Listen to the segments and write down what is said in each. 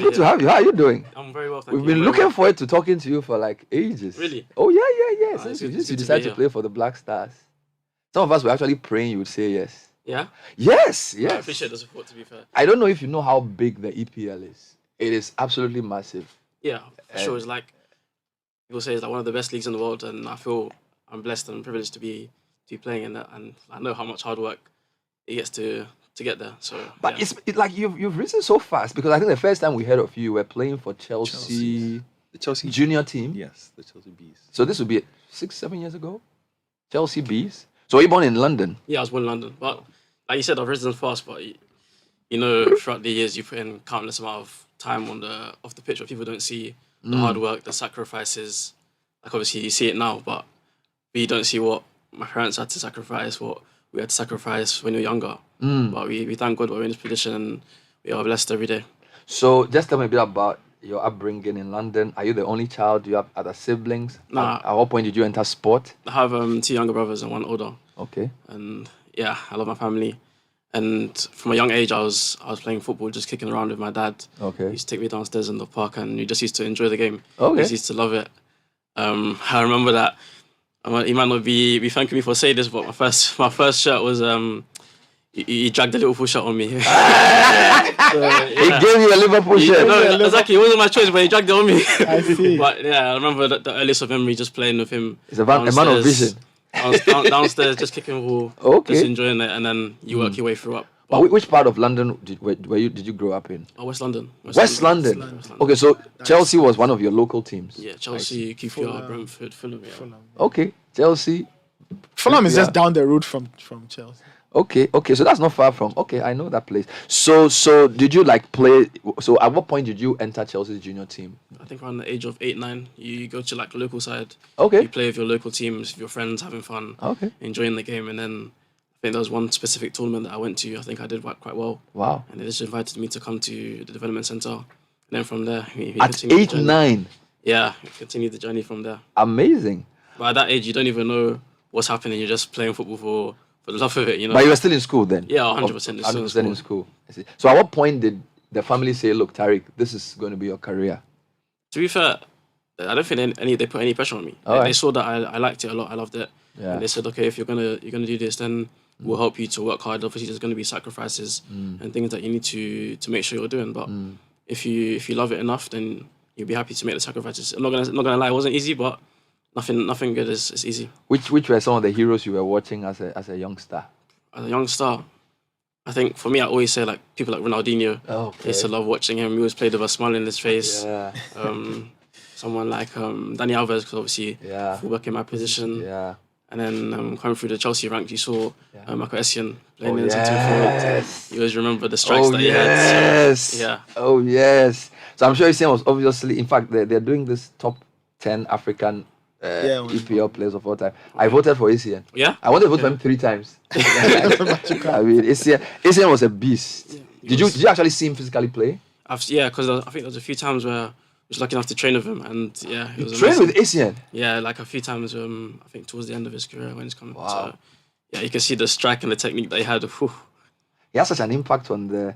good to have you. How are you doing? I'm very well, thank you. We've been looking forward to talking to you for like ages. Really? Oh, yeah. Since it's good you to decided be to play for the Black Stars. Some of us were actually praying you would say yes. Yeah? Yes. I appreciate the support, to be fair. I don't know if you know how big the EPL is. It is absolutely massive. Yeah, for sure. It's like, people say it's like one of the best leagues in the world, and I feel I'm blessed and privileged to be playing in that, and I know how much hard work it gets to get there. So, but it's like you've risen so fast, because I think the first time we heard of you were playing for Chelsea, the Chelsea junior team. Yes, the Chelsea Bees. So this would be 6-7 years ago. Chelsea Bees. So you're born in London? Yeah, I was born in London, but like you said, I've risen fast. But you know, throughout the years, you put in countless amount of time off the pitch, but people don't see the hard work, the sacrifices. Like obviously you see it now, but we don't see what my parents had to sacrifice, what we had to sacrifice when we were younger. But we thank God we're in this position, and we are blessed every day. So just tell me a bit about your upbringing in London. Are you the only child? Do you have other siblings? Nah. At what point did you enter sport? I have 2 younger brothers and 1 older. Okay. And yeah, I love my family. And from a young age, I was playing football, just kicking around with my dad. Okay. He used to take me downstairs in the park, and we just used to enjoy the game. Okay. We just used to love it. I remember that. He might not be thanking me for saying this, but my first shirt was he dragged the Liverpool shirt on me. So, yeah. He gave you a Liverpool shirt. No, exactly. It wasn't my choice, but he dragged it on me. I see. But yeah, I remember the earliest of memory just playing with him. He's a man of vision. Downstairs, just kicking ball, just enjoying it, and then you work your way through up. But which part of London did you grow up in? Oh, West London. West London. Okay, so Chelsea was one of your local teams. Yeah, Chelsea, QPR, Brentford, Fulham. Yeah. Okay, Chelsea. Fulham is just down the road from Chelsea. Okay, so that's not far from. Okay, I know that place. So did you like play? So at what point did you enter Chelsea's junior team? I think around the age of 8, 9, you go to like the local side. Okay. You play with your local teams, with your friends, having fun. Okay. Enjoying the game, and then I think there was one specific tournament that I went to. I think I did quite well. Wow. And they just invited me to come to the development center, and then from there we At continued 8, the journey. 9. Yeah, we continued the journey from there. Amazing. But at that age, you don't even know what's happening. You're just playing football for the love of it, you know. But you were still in school then? Yeah, 100%. 100% in school. I see. So at what point did the family say, look, Tariq, this is going to be your career? To be fair, I don't think they put any pressure on me. They saw that I liked it a lot. I loved it. Yeah. And they said, okay, if you're gonna do this, then we'll help you to work hard. Obviously, there's going to be sacrifices and things that you need to make sure you're doing. But if you love it enough, then you'll be happy to make the sacrifices. I'm not gonna lie, it wasn't easy, but nothing good is easy. Which were some of the heroes you were watching as a youngster? As a young star, I think for me, I always say like people like Ronaldinho. Okay. I used to love watching him. He always played with a smile in his face. Yeah. Someone like Dani Alves, because obviously fullback in my position. Yeah. And then coming through the Chelsea ranks, you saw Michael Essien playing Oh, in centre yes. forward. You always remember the strikes that he had. So, yeah. Oh, yes. So I'm sure Essien was obviously, in fact, they're doing this top 10 African EPL players of all time. I voted for Essien. Yeah? I wanted to vote for him 3 times. I mean, Essien was a beast. Yeah, Did you actually see him physically play? Because I think there was a few times where I was lucky enough to train with him, and it was Train amazing. with Essien? Yeah, like a few times. I think towards the end of his career when he's coming. Wow. So, yeah, you can see the strike and the technique that he had. Whew. He has such an impact on the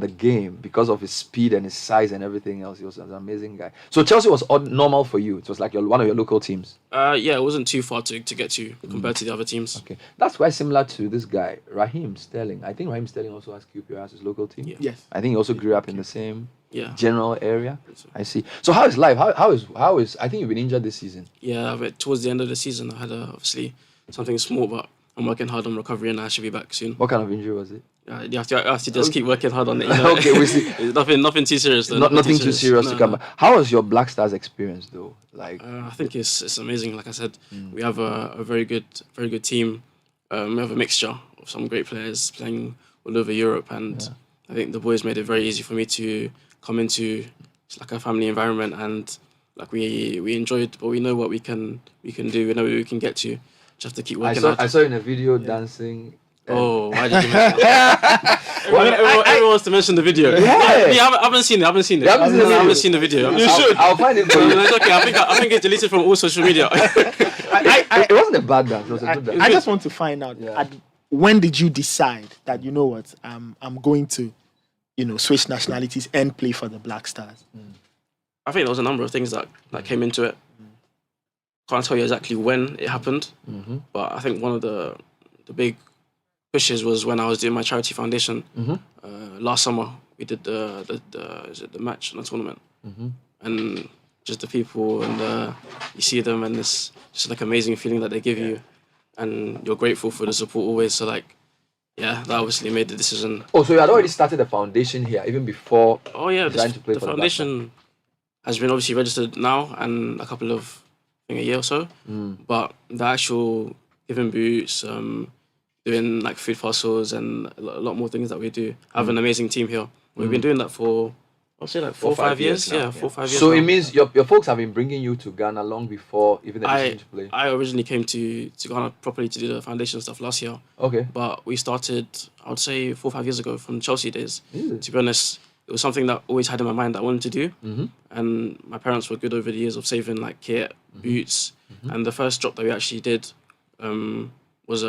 game because of his speed and his size and everything else. He was an amazing guy. So Chelsea was normal for you. It was like one of your local teams. Yeah, it wasn't too far to get to compared to the other teams. Okay, that's quite similar to this guy, Raheem Sterling. I think Raheem Sterling also has QPR as his local team. Yeah. Yes. I think he also grew up in the same general area. So. I see. So how is life? How is? I think you've been injured this season. Yeah, but towards the end of the season, I had obviously something small, but I'm working hard on recovery, and I should be back soon. What kind of injury was it? You have to just keep working hard on it. You know? Okay, we see. It's nothing too serious. Though, Nothing too serious to come. How was your Black Stars experience though? Like, I think it's amazing. Like I said, we have a very good team. We have a mixture of some great players playing all over Europe, and I think the boys made it very easy for me to come into like a family environment, and like we enjoyed, but we know what we can do. We know what we can get to. Just have to keep working hard. I saw in a video dancing. Oh, why did you mention that? Everyone wants to mention the video. Yeah. I haven't seen it. I haven't seen the video. You should. I'll find it for you. It's okay. I think it's deleted from all social media. It wasn't a bad dance. It was a good dance. I just want to find out when did you decide that, you know what, I'm going to, switch nationalities and play for the Black Stars? I think there was a number of things that came into it. Can't tell you exactly when it happened, but I think one of the big pushes was when I was doing my charity foundation last summer. We did the match and the tournament, and just the people and you see them, and it's just like amazing feeling that they give you, and you're grateful for the support always. So like, yeah, that obviously made the decision. Oh, so you had already started the foundation here even before? Oh yeah, deciding to play the for foundation has been obviously registered now and a couple of, I think, a year or so. But the actual giving boots, doing like food parcels and a lot more things that we do. I have an amazing team here. We've been doing that for, I'll say like 4 or 5 years. now, Yeah, 4 or 5 years. So now. it means your folks have been bringing you to Ghana long before even the decision to play. I originally came to Ghana properly to do the foundation stuff last year. Okay. But we started, I would say, 4 or 5 years ago from Chelsea days. Really? To be honest, it was something that I always had in my mind that I wanted to do. And my parents were good over the years of saving like kit, boots. And the first drop that we actually did was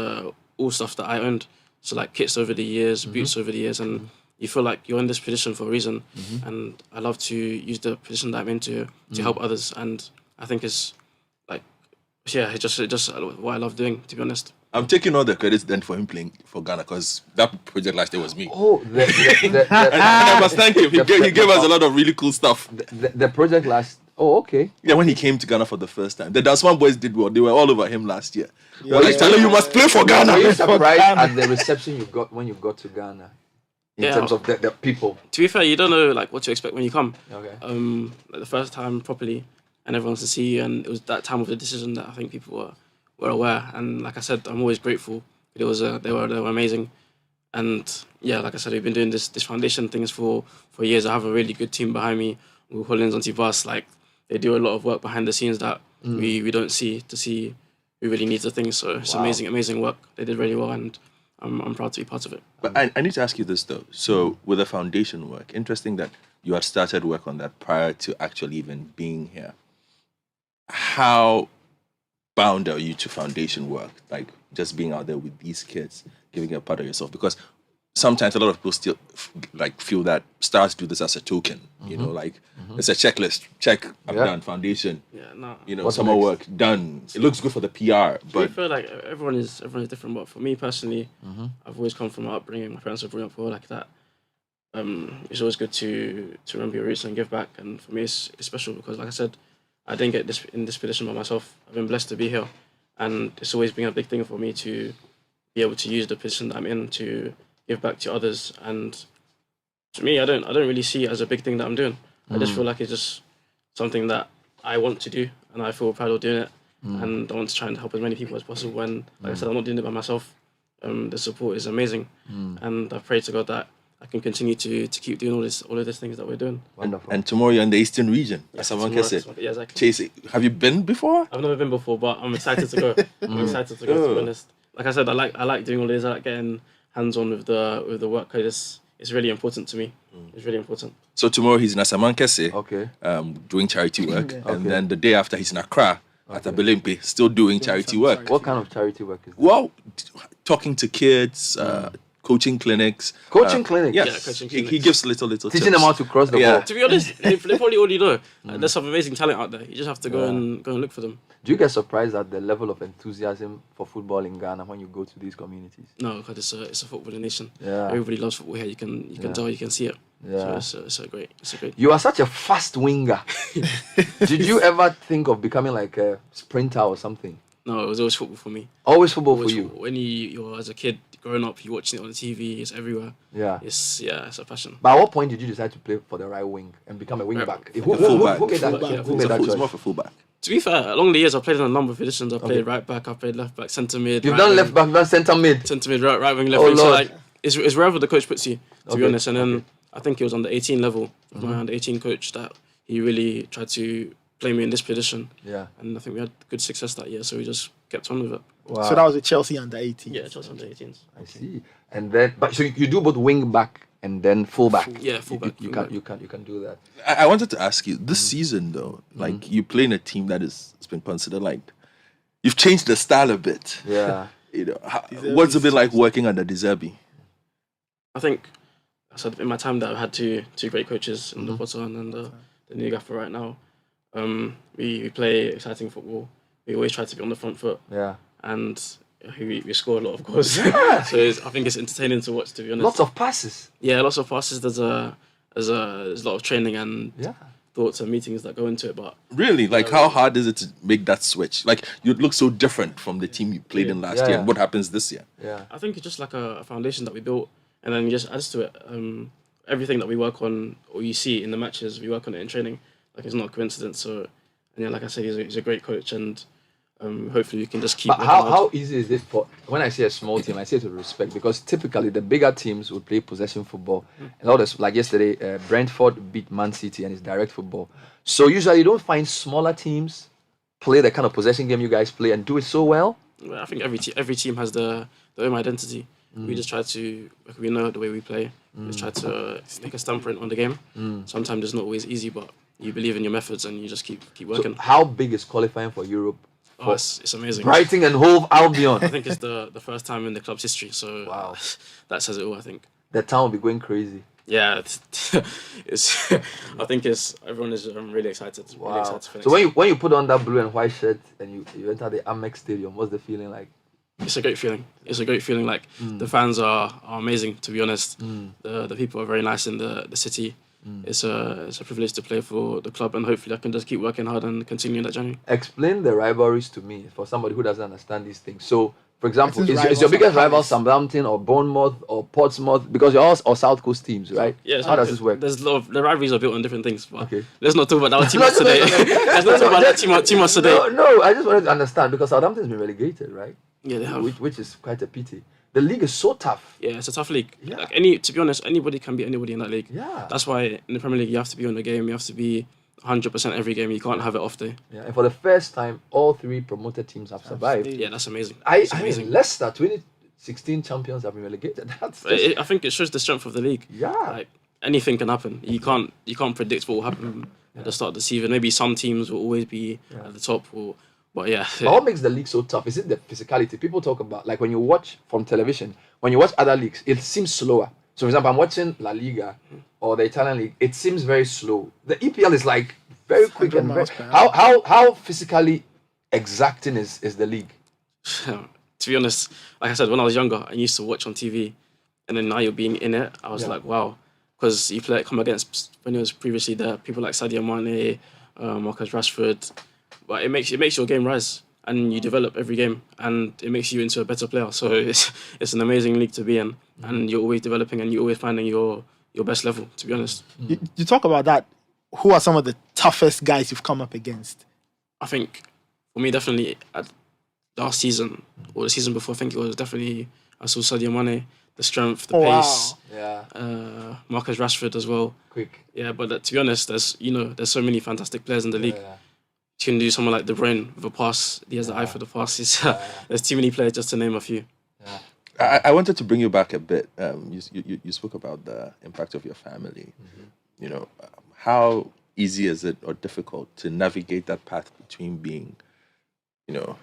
all stuff that I owned. So like kits over the years, boots over the years. And you feel like you're in this position for a reason. And I love to use the position that I'm in to help others. And I think it's like, yeah, it's just what I love doing, to be honest. I'm taking all the credits then for him playing for Ghana because that project last year was me. Oh, And I must thank him. He gave us a lot of really cool stuff. the project last. Oh, okay. Yeah, when he came to Ghana for the first time. The Dance One boys did well. They were all over him last year. Well, like, Tyler, you must play for Ghana. Were you surprised at the reception you got when you got to Ghana? In Yeah. terms of the people. To be fair, you don't know like what to expect when you come. Okay. Like the first time properly, and everyone's to see you, and it was that time of the decision that I think people were aware. And like I said, I'm always grateful. They were amazing, and yeah, like I said, we've been doing this foundation things for years. I have a really good team behind me. With Hollins on Bus, like they do a lot of work behind the scenes that we don't see to see who really needs the things. So it's amazing work. They did really well, and I'm proud to be part of it. But I need to ask you this though. So with the foundation work, interesting that you had started work on that prior to actually even being here. How bound are you to foundation work? Like just being out there with these kids, giving a part of yourself? Because sometimes a lot of people still like feel that stars do this as a token. You know, like it's a checklist. Check, I'm done. Foundation. Yeah, no. You know, What's summer next? work done. It looks good for the PR, I but feel like everyone is different, but for me personally, I've always come from an upbringing. My parents were brought up like that. It's always good to remember your roots and give back. And for me, it's special because, like I said, I didn't get in this position by myself. I've been blessed to be here, and it's always been a big thing for me to be able to use the position that I'm in to give back to others. And to me, I don't really see it as a big thing that I'm doing. I just feel like it's just something that I want to do, and I feel proud of doing it. And I want to try and help as many people as possible. And like I said, I'm not doing it by myself. The support is amazing, and I pray to God that I can continue to keep doing all of these things that we're doing. Wonderful. and tomorrow you're in the Eastern region, as someone can Tomorrow- say. Yeah, exactly. Chase, have you been before? I've never been before, but I'm excited to go. I'm excited to go. To be honest, like I said, I like doing all this. I like getting hands on with the work. Cause it's really important to me. It's really important. So tomorrow he's in Asamankese, Okay. doing charity work, Okay. and then the day after he's in Accra at Abelempe, still doing charity work. What kind of charity work is that? Well, talking to kids, coaching clinics. Coaching clinics? Yes, Yeah, coaching He clinics. gives little Teaching tips. them how to cross the Yeah. ball. To be honest, they probably already know. There's some amazing talent out there. You just have to go and look for them. Do you get surprised at the level of enthusiasm for football in Ghana when you go to these communities? No, because it's a footballing nation. Yeah. Everybody loves football here. You can tell, you can see it. Yeah. So it's a great. You are such a fast winger. Did you ever think of becoming like a sprinter or something? No, it was always football for me. Always football Always for you. football. When you're as a kid growing up, you're watching it on the TV. It's everywhere. Yeah. It's a passion. But at what point did you decide to play for the right wing and become a wing Right. back? fullback. Who made that, Fullback, yeah, who made that It's choice? more for fullback. To be fair, along the years, I've played in a number of positions. I've played right back, I've played left back, centre mid. You've right done wing, left back, you've done centre mid. centre mid, right wing, left Oh, wing. So Lord. like, it's wherever the coach puts you. To be Okay, honest, and then I think it was on the 18 level with my under 18 coach that he really tried to play me in this position. Yeah. And I think we had good success that year, so we just kept on with it. Wow. So that was with Chelsea under 18. Yeah, Chelsea under 18s. I see. And then, but so you do both wing back and then full back. Yeah, fullback. You can do that. I wanted to ask you this season though, like you play in a team that has been considered like you've changed the style a bit. Yeah. You know, what's it been like working under De Zerbi? I think said in my time that I've had two great coaches in the Potter and the new gaffer right now. We play exciting football. We always try to be on the front foot. Yeah. And we score a lot of goals. So I think it's entertaining to watch, to be honest. Lots of passes. Yeah, lots of passes. There's a lot of training and thoughts and meetings that go into it. But really, like, how hard is it to make that switch? Like, you look so different from the team you played in last year. And what happens this year? Yeah. I think it's just like a foundation that we built, and then you just adds to it. Everything that we work on, or you see in the matches, we work on it in training. Like, it's not a coincidence. So, and yeah, like I said, he's a great coach, and hopefully you can just keep. But how easy is it for, when I say a small team, I say it with respect, because typically the bigger teams would play possession football. And all this, like yesterday, Brentford beat Man City and it's direct football. So usually you don't find smaller teams play the kind of possession game you guys play and do it so well. I think every team has their own identity. We just try to, like, we know the way we play. We just try to make a thumbprint on the game. Sometimes it's not always easy, but you believe in your methods and you just keep working. So how big is qualifying for Europe? Oh, it's amazing. Brighton and Hove Albion. I think it's the first time in the club's history, so wow. That says it all, I think. The town will be going crazy. Yeah, it's. I think everyone is really excited. Wow. Really excited for so when you put on that blue and white shirt and you enter the Amex Stadium, what's the feeling like? It's a great feeling. It's a great feeling. Like, the fans are amazing, to be honest. The people are very nice in the city. It's a privilege to play for the club, and hopefully I can just keep working hard and continue that journey. Explain the rivalries to me for somebody who doesn't understand these things. So, for example, is your biggest rival Southampton or Bournemouth or Portsmouth? Because you're all or South Coast teams, right? Yeah. How does this work? There's a lot of the rivalries are built on different things. But okay. Let's not talk about our team today. Let's not talk about that team today. No, I just wanted to understand, because Southampton's been relegated, right? Yeah, they have. Which is quite a pity. The league is so tough. Yeah, it's a tough league. Yeah. Like, to be honest, anybody can beat anybody in that league. Yeah. That's why in the Premier League you have to be on the game. You have to be 100% every game. You can't have it off day. Yeah, and for the first time, all three promoted teams have survived. Yeah, that's amazing. I mean, Leicester, 2016 champions, have been relegated. I think it shows the strength of the league. Yeah. Like, anything can happen. You can't predict what will happen at the start of the season. Maybe some teams will always be at the top, but yeah. But what makes the league so tough? Is it the physicality? People talk about, like, when you watch from television, when you watch other leagues, it seems slower. So, for example, I'm watching La Liga or the Italian league. It seems very slow. The EPL is like very quick and very, how physically exacting is the league? To be honest, like I said, when I was younger, I used to watch on TV, and then now you're being in it. I was like, wow, because you come against, when it was previously there, people like Sadio Mane, Marcus Rashford. But it makes your game rise, and you develop every game, and it makes you into a better player. So it's an amazing league to be in, and you're always developing, and you're always finding your best level, to be honest. You talk about that. Who are some of the toughest guys you've come up against? I think, for me, definitely last season or the season before, I think it was definitely, I saw Sadio Mane, the strength, the pace. Wow. Yeah. Marcus Rashford as well. Quick. Yeah, but to be honest, there's so many fantastic players in the league. Yeah. You can do someone like De Bruyne with a pass. He has the eye for the pass. There's too many players, just to name a few. Yeah. I wanted to bring you back a bit. You spoke about the impact of your family. You know, how easy is it or difficult to navigate that path between being, you know,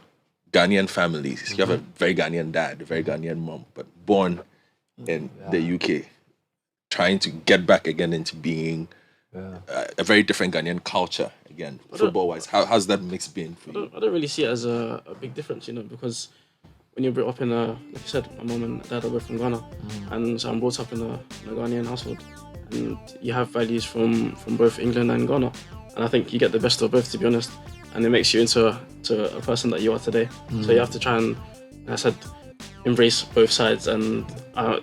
Ghanaian families? You have a very Ghanaian dad, a very Ghanaian mom, but born in the UK, trying to get back again into being a very different Ghanaian culture again, football-wise. How's that mix been for you? I don't really see it as a big difference, because when you're brought up in like you said, my mom and dad are both from Ghana, and so I'm brought up in a Ghanaian household, and you have values from both England and Ghana, and I think you get the best of both, to be honest, and it makes you into a person that you are today. So you have to try and, like I said, embrace both sides, and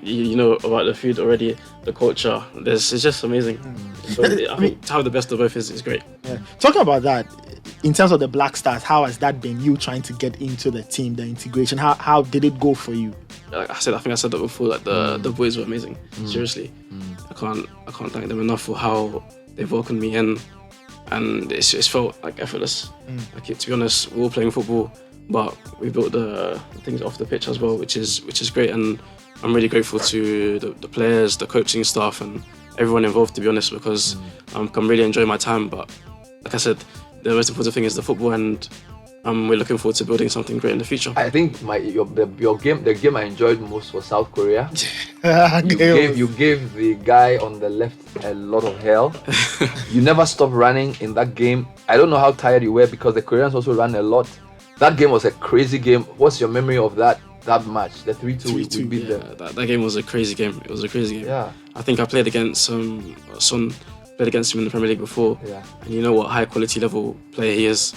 you know about the food already, the culture. It's just amazing. So I think to have the best of both is great. Yeah. Talking about that, in terms of the Black Stars, how has that been? You trying to get into the team, the integration. How did it go for you? Like I think I said that before. Like the boys were amazing. Seriously, I can't thank them enough for how they've welcomed me in, and it's felt like effortless. Like, to be honest, we're all playing football, but we built the things off the pitch as well, which is great, and I'm really grateful to the players, the coaching staff, and everyone involved, to be honest, because I'm really enjoying my time. But like I said, the most important thing is the football, and we're looking forward to building something great in the future. I think the game I enjoyed most was South Korea. You gave the guy on the left a lot of hell. You never stopped running in that game. I don't know how tired you were because the Koreans also ran a lot. That game was a crazy game. What's your memory of that match? The 3-2 we beat them. That game was a crazy game. It was a crazy game. Yeah. I think I played against Son. Played against him in the Premier League before. Yeah. And you know what high quality level player he is.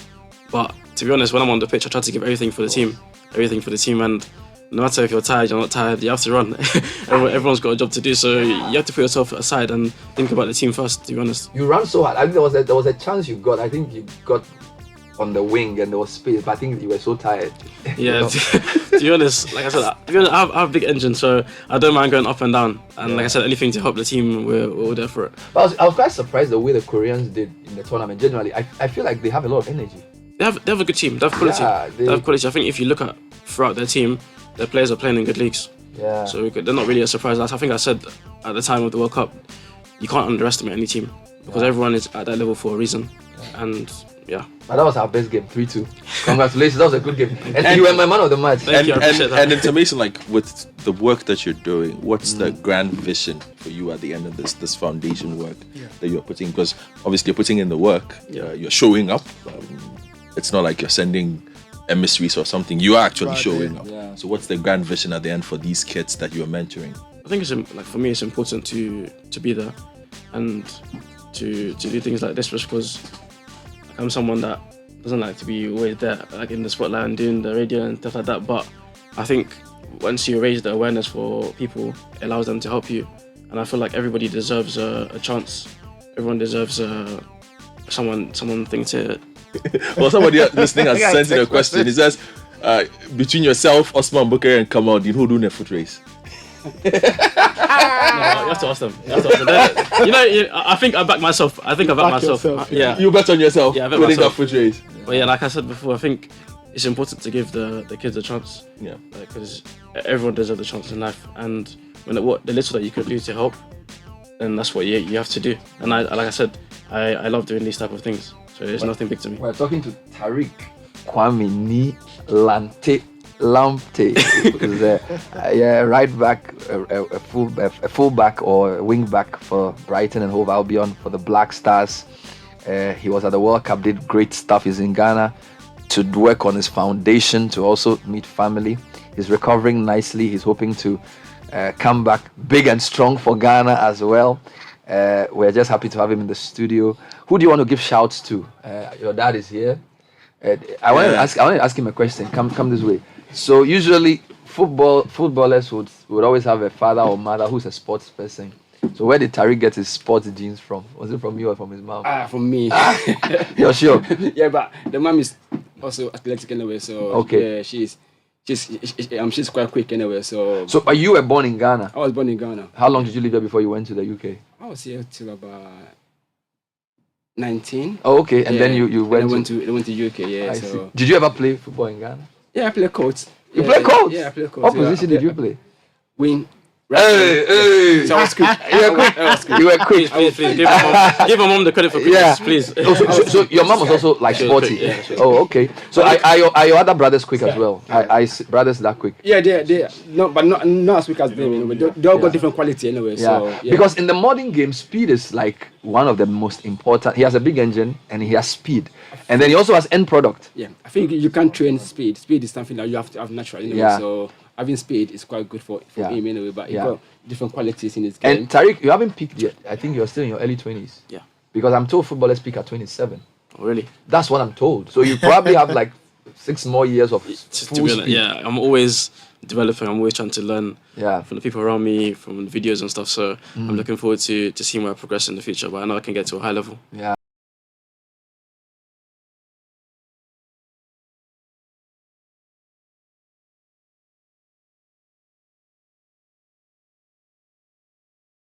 But to be honest, when I'm on the pitch, I try to give everything for the team. And no matter if you're tired, you're not tired, you have to run. Everyone's got a job to do, so you have to put yourself aside and think about the team first, to be honest. You ran so hard. I think there was a chance you got. I think you got on the wing and there was space, but I think you were so tired. Yeah, to be honest, like I said, I have a big engine, so I don't mind going up and down. And like I said, anything to help the team, we're all there for it. But I was quite surprised the way the Koreans did in the tournament. Generally, I feel like they have a lot of energy. They have a good team. They have quality. Yeah, they have quality. I think if you look at throughout their team, their players are playing in good leagues. Yeah. So they're not really a surprise. I think I said at the time of the World Cup, you can't underestimate any team because everyone is at that level for a reason. Yeah. And yeah. But that was our best game, 3-2. Congratulations, that was a good game. And you were my man of the match. Thank you, I appreciate that. And it's amazing, like with the work that you're doing, what's the grand vision for you at the end of this foundation work that you're putting? Because obviously you're putting in the work, you're showing up. It's not like you're sending emissaries or something. You are actually showing up. Yeah. So what's the grand vision at the end for these kids that you're mentoring? I think it's like for me, it's important to be there and to do things like this, just because I'm someone that doesn't like to be always there, like in the spotlight and doing the radio and stuff like that. But I think once you raise the awareness for people, it allows them to help you. And I feel like everybody deserves a chance. Everyone deserves something to. Well, somebody listening has sent in a question. He says, between yourself, Osman Bukari, and Kamal, who do a foot race? No, you have to ask them. I think I back myself. I back myself. Yourself, You bet on yourself. Yeah, I bet winning myself. that foot race. But yeah, like I said before, I think it's important to give the kids a chance. Yeah. Because everyone deserves a chance in life, and what the little that you can do to help, then that's what you have to do. And like I said, I love doing these type of things. So it's nothing big to me. We're talking to Tariq Kwame Ni Lamptey. Right back, a full back or a wing back for Brighton and Hove Albion for the Black Stars. He was at the World Cup, did great stuff. He's in Ghana to work on his foundation, to also meet family. He's recovering nicely. He's hoping to come back big and strong for Ghana as well. We're just happy to have him in the studio. Who do you want to give shouts to? Your dad is here. I wanted to ask him a question. Come this way. So usually footballers would always have a father or mother who's a sports person. So where did Tariq get his sports genes from? Was it from you or from his mom? From me. You're sure? Yeah, but the mom is also athletic anyway. So okay. Yeah, she's quite quick anyway. So but you were born in Ghana? I was born in Ghana. How long did you live there before you went to the UK? I was here till about 19. Oh, okay. And then you went to UK. Yeah. I so see. Did you ever play football in Ghana? yeah, I play coach. You play coach? Yeah, I play coach. What position did you play? Wing. Hey! So I was quick. You were quick. Please, give my mom the credit for quickness, please. So your mom was also like sporty. Yeah, sure. Oh, okay. So are your other brothers quick as well? Brothers that quick? Yeah, they no, but not as quick as them. But they all got different quality anyway. So yeah. Because in the modern game, speed is like one of the most important. He has a big engine and he has speed, and then he also has end product. Yeah, I think you can't train speed. Speed is something that you have to have naturally. Anyway, Yeah. So having speed is quite good for him anyway. But he got different qualities in his game. And Tariq, you haven't peaked yet. I think you're still in your early 20s. Yeah. Because I'm told footballers peak at 27. Oh, really? That's what I'm told. So you probably have like 6 more years of To full be honest, speed. yeah, I'm always developing. I'm always trying to learn from the people around me, from the videos and stuff. So I'm looking forward to seeing where I progress in the future. But I know I can get to a high level. Yeah.